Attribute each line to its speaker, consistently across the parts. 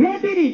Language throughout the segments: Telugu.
Speaker 1: Reddy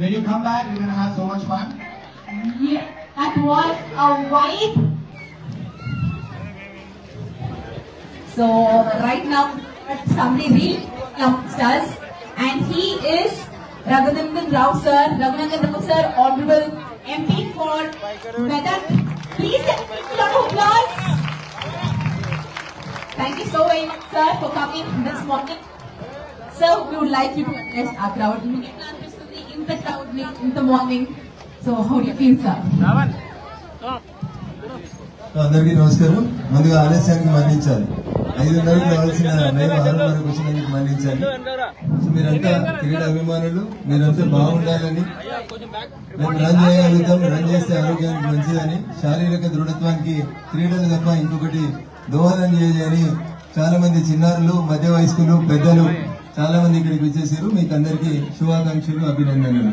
Speaker 2: When you come back, you're going to have so much fun.
Speaker 3: Yeah, that was a vibe. So right now, somebody real youngsters, and he is Raghunandan Rao sir. Raghunandan Rao sir, honorable MP for Medak. Please give a lot of applause. Thank you so very much, sir, for coming this morning. Sir, we would like you to address our crowd. In the crowd in the morning. So how do you feel, sir?
Speaker 4: అందరికీ నమస్కారం. ముందుగా ఆలస్యానికి మన్నించాలి. 5:30కి రావాల్సిన మేము 6:30కి వచ్చినందుకు మన్నించాలి. సో మీరంతా క్రీడా అభిమానులు, మీరంతా బాగుండాలని, మేము రన్ చేయగలుగుతాం, రన్ చేస్తే ఆరోగ్యానికి మంచిదని, శారీరక దృఢత్వానికి క్రీడలు తప్ప ఇంకొకటి దోహదం చేయని చాలా మంది చిన్నారులు, మధ్య వయస్కులు, పెద్దలు చాలా మంది ఇక్కడికి వచ్చేసారు. మీకు అందరికీ శుభాకాంక్షలు, అభినందనలు.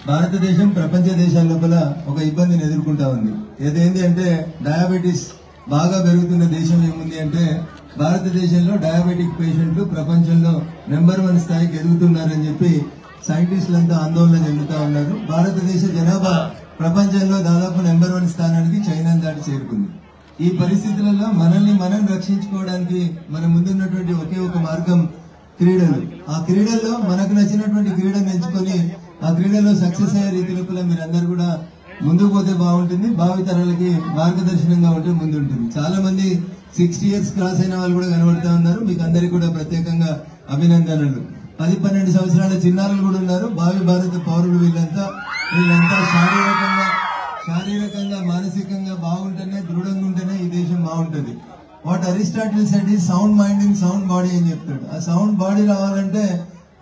Speaker 4: భారతదేశం ప్రపంచ దేశాల లోపల ఒక ఇబ్బందిని ఎదుర్కొంటా ఉంది. ఏదేంటి అంటే డయాబెటీస్ బాగా పెరుగుతున్న దేశం ఏముంది అంటే భారతదేశంలో డయాబెటిక్ పేషెంట్లు ప్రపంచంలో నెంబర్ 1 స్థాయికి ఎదుగుతున్నారని చెప్పి సైంటిస్టులంతా ఆందోళన చెందుతా ఉన్నారు. భారతదేశ జనాభా ప్రపంచంలో దాదాపు నెంబర్ 1 స్థానానికి చైనా దాటి చేరుకుంది. ఈ పరిస్థితులలో మనల్ని మనం రక్షించుకోవడానికి మన ముందున్నటువంటి ఒకే ఒక మార్గం క్రీడలు. ఆ క్రీడల్లో మనకు నచ్చినటువంటి క్రీడను ఎంచుకొని ఆ క్రీడలో సక్సెస్ అయ్యే రీతి లోపల మీరందరూ కూడా ముందుకు పోతే బాగుంటుంది. భావితరాలకి మార్గదర్శనంగా ఉంటే ముందుంటుంది. చాలా మంది 60 years క్రాస్ అయిన వాళ్ళు కూడా కనబడుతూ ఉన్నారు. మీకు అందరికీ కూడా ప్రత్యేకంగా అభినందనలు. 10-12 సంవత్సరాల చిన్నారులు కూడా ఉన్నారు. భావి భారత పౌరులు వీళ్ళంతా శారీరకంగా మానసికంగా బాగుంటేనే, దృఢంగా ఉంటేనే ఈ దేశం బాగుంటుంది. What Aristotle said is sound mind in sound body అని చెప్తాడు. ఆ సౌండ్ బాడీ రావాలంటే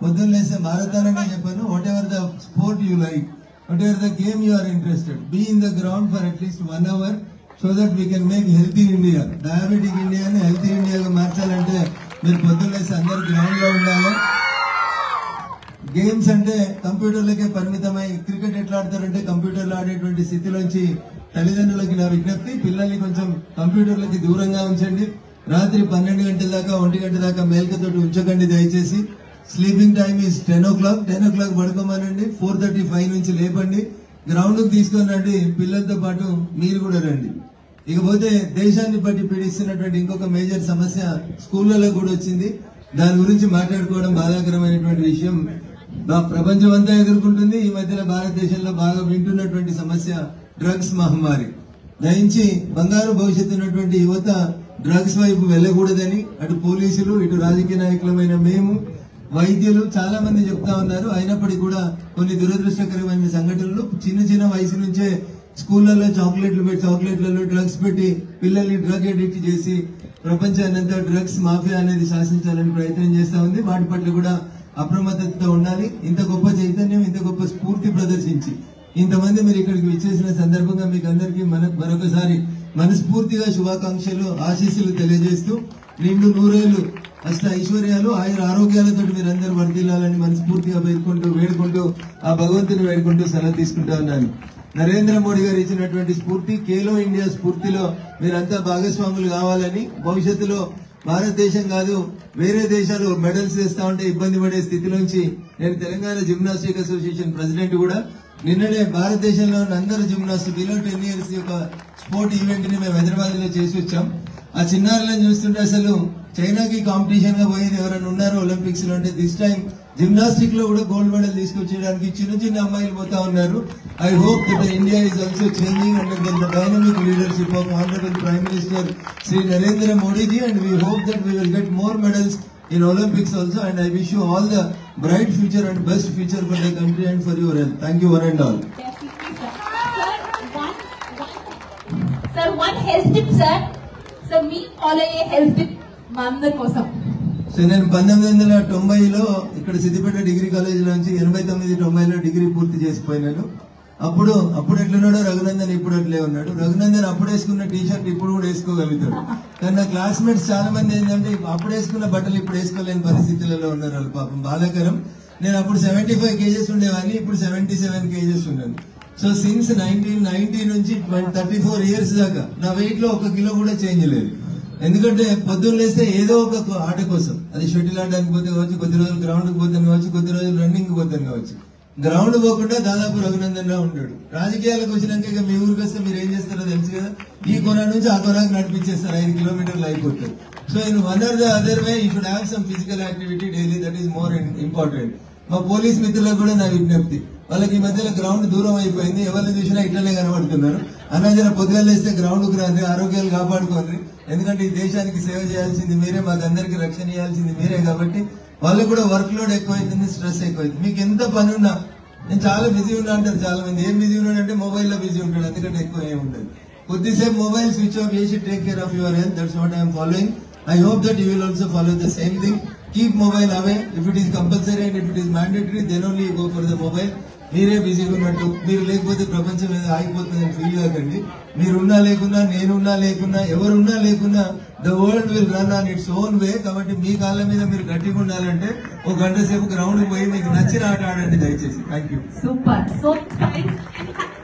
Speaker 4: పొద్దున్న లేస్తే మారథాన్గా చెప్పాను, whatever the sport you like, whatever the game you are interested, be in the ground for at least 1 hour so that we can make healthy India. Diabetic ఇండియాని హెల్తీ ఇండియాగా మార్చాలంటే మీరు పొద్దున్న లేస్తే అందరు గ్రౌండ్ లో ఉండాలి. గేమ్స్ అంటే కంప్యూటర్లకే పరిమితమై క్రికెట్ ఎట్లా ఆడతారంటే కంప్యూటర్లో ఆడేటువంటి స్థితిలోంచి తల్లిదండ్రులకి నా విజ్ఞప్తి, పిల్లల్ని కొంచెం కంప్యూటర్లకి దూరంగా ఉంచండి. రాత్రి 12 గంటల దాకా 1 గంట దాకా మేల్కతోటి ఉంచకండి దయచేసి. Sleeping time is 10 o'clock. 10 o'clock పడుకోమనండి. 4:35 నుంచి లేపండి. గ్రౌండ్ కు తీసుకొని రండి. పిల్లలతో పాటు మీరు కూడా రండి. ఇకపోతే దేశాన్ని బట్టి పీడిస్తున్నటువంటి ఇంకొక మేజర్ సమస్య స్కూళ్లలో కూడా వచ్చింది. దాని గురించి మాట్లాడుకోవడం బాధాకరమైనటువంటి విషయం. ప్రపంచం అంతా ఎదుర్కొంటుంది. ఈ మధ్యలో భారతదేశంలో బాగా వింటున్నటువంటి సమస్య డ్రగ్స్ మహమ్మారి. దయించి బంగారు భవిష్యత్తు ఉన్నటువంటి యువత డ్రగ్స్ వైపు వెళ్ళకూడదని అటు పోలీసులు, ఇటు రాజకీయ నాయకులమైన మేము, వైద్యులు చాలా మంది చెప్తా ఉన్నారు. అయినప్పటికీ కూడా కొన్ని దురదృష్టకరమైన సంఘటనలు చిన్న వయసు నుంచే స్కూళ్లలో చాక్లెట్లలో డ్రగ్స్ పెట్టి పిల్లల్ని డ్రగ్ అడిక్ట్ చేసి ప్రపంచాన్నంతా డ్రగ్స్ మాఫియా అనేది శాసించాలని ప్రయత్నం చేస్తా ఉంది. వాటి పట్ల కూడా అప్రమత్తతో ఉండాలి. ఇంత గొప్ప చైతన్యం, ఇంత గొప్ప స్ఫూర్తి ప్రదర్శించి ఇంతమంది మీరు ఇక్కడికి విచ్చేసిన సందర్భంగా మీకు అందరికీ మరొకసారి మనస్ఫూర్తిగా శుభాకాంక్షలు, ఆశీస్సులు తెలియజేస్తూ నిండు 100 ఏళ్లు అష్ట ఐశ్వర్యాలు, ఆరోగ్యాలతో మీరందరూ వర్ధిల్లాలని మనస్ఫూర్తిగా వేడుకుంటూ ఆ భగవంతుని వేడుకుంటూ సెలవు తీసుకుంటా ఉన్నాను. నరేంద్ర మోడీ గారు ఇచ్చినటువంటి స్ఫూర్తి, ఖేలో ఇండియా స్ఫూర్తిలో మీరంతా భాగస్వాములు కావాలని, భవిష్యత్తులో భారతదేశం కాదు వేరే దేశాలు మెడల్స్ తెస్తా ఉంటే ఇబ్బంది పడే స్థితిలోంచి నేను తెలంగాణ జిమ్నాస్టిక్ అసోసియేషన్ ప్రెసిడెంట్ కూడా నిన్ననే భారతదేశంలో ఉన్న అందరు జిమ్నాస్ట్ బిలో 10 years యొక్క స్పోర్ట్ ఈవెంట్ ని మేము హైదరాబాద్ లో చేసి వచ్చాం. ఆ చిన్నారులను చూస్తుంటే అసలు చైనాకి కాంపిటీషన్ గా పోయేది ఎవరైనా ఉన్నారు ఒలింపిక్స్ లో అంటే దిస్ టైం జిమ్నాస్టిక్ లో కూడా గోల్డ్ మెడల్ తీసుకొచ్చేయడానికి చిన్న చిన్న అమ్మాయిలు పోతా ఉన్నారు. I hope that India is also changing under the dynamic leadership of honourable prime minister Shri Narendra Modi ji, and we hope that we will get more medals in Olympics also, and I wish you all the bright future and best future for the country and for your health. Thank you one and all.
Speaker 3: Sir, one health tip, sir. Sir, me follow a health tip mandan kosam.
Speaker 4: So నేను 1990లో ఇక్కడ సిద్దిపేట డిగ్రీ కాలేజ్ నుంచి 89-90లో డిగ్రీ పూర్తి చేసిపోయినాను. అప్పుడు ఎట్లున్నాడో రఘునందన్ ఇప్పుడు అట్లే ఉన్నాడు. రఘునందన్ అప్పుడు వేసుకున్న టీషర్ట్ ఇప్పుడు కూడా వేసుకోగలుగుతాడు. కానీ నా క్లాస్మేట్స్ చాలా మంది ఏంటంటే అప్పుడు వేసుకున్న బట్టలు ఇప్పుడు వేసుకోలేని పరిస్థితులలో ఉన్నారు. వాళ్ళు పాపం బాధాకరం. నేను అప్పుడు 75 kgs ఉండేవాడిని, ఇప్పుడు 77 kgs ఉన్నాను. సో సిన్స్ 1990 నుంచి 34 years దాకా నా వెయిట్ లో 1 kilo కూడా చేంజ్ లేదు. ఎందుకంటే పొద్దున్న లేస్తే ఏదో ఒక ఆట కోసం, అది షటిల్ ఆడడానికి పోతే కావచ్చు, కొద్ది రోజులు గ్రౌండ్ కి పోతాను కావచ్చు, కొద్ది రోజులు రన్నింగ్ కి పోతాను కావచ్చు. గ్రౌండ్ పోకుండా దాదాపు రఘునందన్ లా ఉంటాడు. రాజకీయాలకు వచ్చినాక ఇక మీ ఊరికి వస్తే మీరు ఏం చేస్తారో తెలుసు కదా, ఈ కొన నుంచి ఆ కొనకు నడిపించేస్తారు, 5 kilometers అయిపోతారు. So in one or the other way you should have some physical activity daily, that is more important. మా పోలీస్ మిత్రులకు కూడా నా విజ్ఞప్తి, వాళ్ళకి ఈ మధ్యలో గ్రౌండ్ దూరం అయిపోయింది, ఎవరిని చూసినా ఇట్లనే కనబడుతున్నారు. అన్నజన పొద్దుగాలు వేస్తే గ్రౌండ్ కు రండి, ఆరోగ్యాలు కాపాడుకోండి. ఎందుకంటే ఈ దేశానికి సేవ చేయాల్సింది మీరే, మాకందరికి రక్షణ ఇవ్వాల్సింది మీరే. కాబట్టి వాళ్ళకు కూడా వర్క్ లోడ్ ఎక్కువైతుంది, స్ట్రెస్ ఎక్కువైంది. మీకు ఎంత పని ఉన్నా, నేను చాలా బిజీ ఉన్నా అంటారు చాలా మంది. ఏం బిజీ ఉన్నాడంటే మొబైల్లో బిజీ ఉంటాడు, ఎందుకంటే ఎక్కువ ఏమి ఉండదు. కొద్దిసేపు మొబైల్ స్విచ్ ఆఫ్ చేసి take care of your health. That's what I'm following. I hope that you will also follow the same thing. Keep mobile away. If it is compulsory and if it is mandatory, then only you go for the mobile. మీరే బిజీగా ఉన్నట్టు, మీరు లేకపోతే ప్రపంచం మీద ఆగిపోతుందని ఫీల్ కాకండి. మీరున్నా లేకున్నా, నేనున్నా లేకున్నా, ఎవరున్నా లేకున్నా the world will run on its own way. కాబట్టి మీ కాళ్ళ మీద మీరు గట్టిగా ఉండాలంటే 1 గంట సేపు గ్రౌండ్ పోయి మీకు నచ్చిన ఆట ఆడండి దయచేసి. Thank you.
Speaker 3: Super. So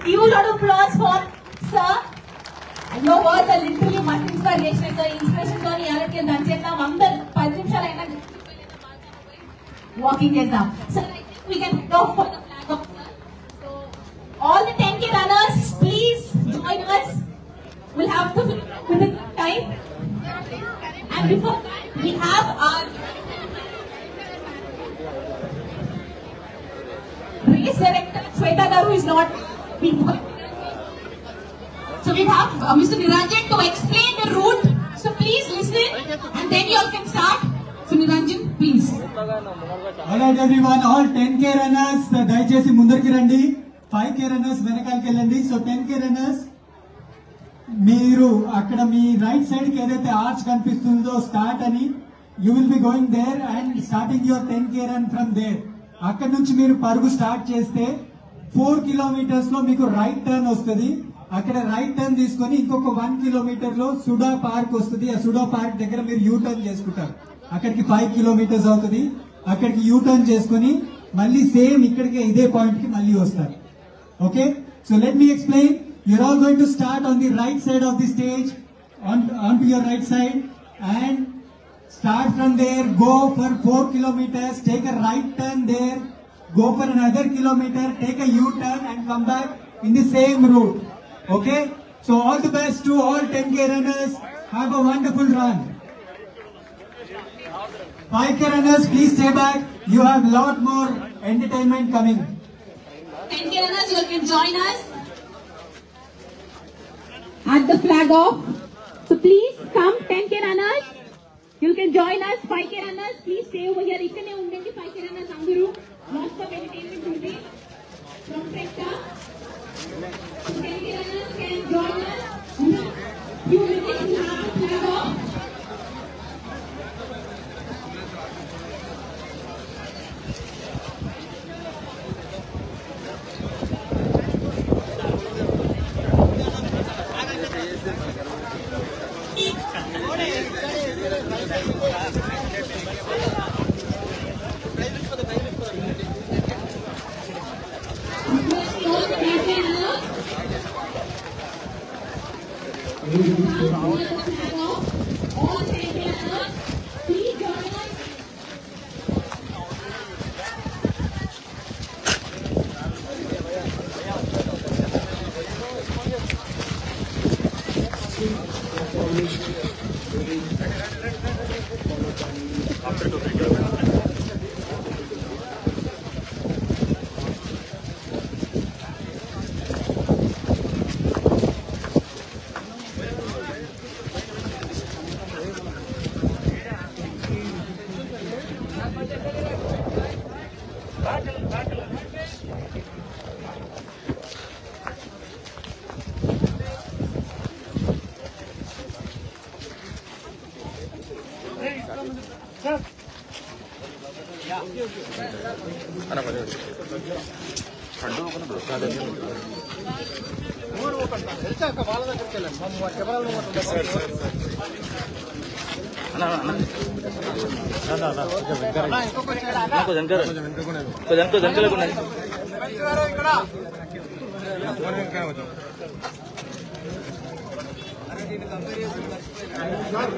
Speaker 3: huge lot of applause for sir. Your words are literally much inspiration. Sir, inspiration తోని ఎవరికి దాని చేద్దాం, అందరు 10 నిమిషాలు అయినా వాకింగ్ చేద్దాం. Sir, we can go for the flag of sir. So all the 10K runners, please join us. We'll have to within time. And before we have our race director Shweta Garu is not before. So we have Mr. Niranjan to explain the route. So please listen and then you all can start. So Niranjan, please.
Speaker 1: Alright everyone, all 10K runners దయచేసి ముందరికి రండి. 5K runners వెనకాలకి వెళ్ళండి. సో 10K runners మీరు అక్కడ మీ రైట్ సైడ్ కి ఏదైతే ఆర్చ్ కనిపిస్తుందో స్టార్ట్ అని, you will be going there and starting your 10K run from there. అక్కడ నుంచి మీరు పరుగు స్టార్ట్ చేస్తే 4 kilometers లో మీకు రైట్ టర్న్ వస్తుంది. అక్కడ రైట్ టర్న్ తీసుకొని ఇంకొక 1 kilometer లో సుడా పార్క్ వస్తుంది. ఆ సుడా పార్క్ దగ్గర మీరు యూ టర్న్ చేసుకుంటారు. అక్కడికి 5 kilometers అవుతుంది. అక్కడికి యూ టర్న్ చేసుకుని మళ్ళీ సేమ్ ఇక్కడికి ఇదే పాయింట్ కి మళ్ళీ వస్తారు. Okay, so let me explain. You're all going to start on the right side of the stage, onto your right side, and start from there. Go for 4 kilometers. Take a right turn there. Go for another kilometer. Take a U-turn and come back in the same route. Okay. So all the best to all 10K runners. Have a wonderful run. 5K runners, please stay back. You have a lot more entertainment coming.
Speaker 3: 10K runners, you can join us at the flag off. So please come 10K runners. You can join us. 5K runners, please stay over here. Ikkane undandi 5K runners andaru. Lots of entertainment today from sector. 10K runners can join us. Few minutes to have the flag off. Thank you.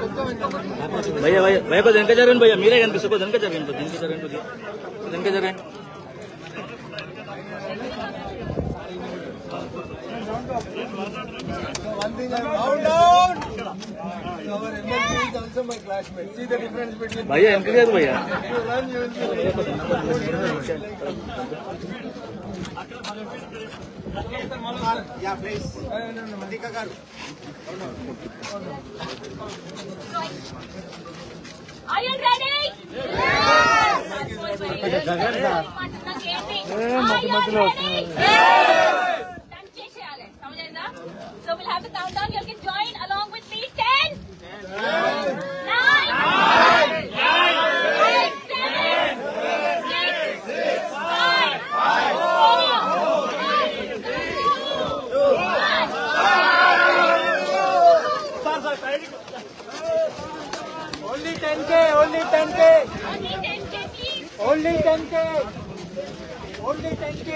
Speaker 5: भैया भैया भैया को दिन का जगह भैया मेरे गन किसी को दिन का जगह दिन का जगह
Speaker 4: One thing I'm down. Our MLC is also my classmate. See the difference between.
Speaker 5: भैया इनके क्या भैया?
Speaker 4: If you run, you will be. Yeah, please. No, Madhika garu.
Speaker 3: Are you ready? Yes! Are you ready? So we'll have the countdown. You can join along with me. 10, 9, 8, 7, 6, 5, 4, 3, 2, 1.
Speaker 1: Only 10K, only 10K.
Speaker 3: Only 10K, please.
Speaker 1: Only 10K. Only 10K.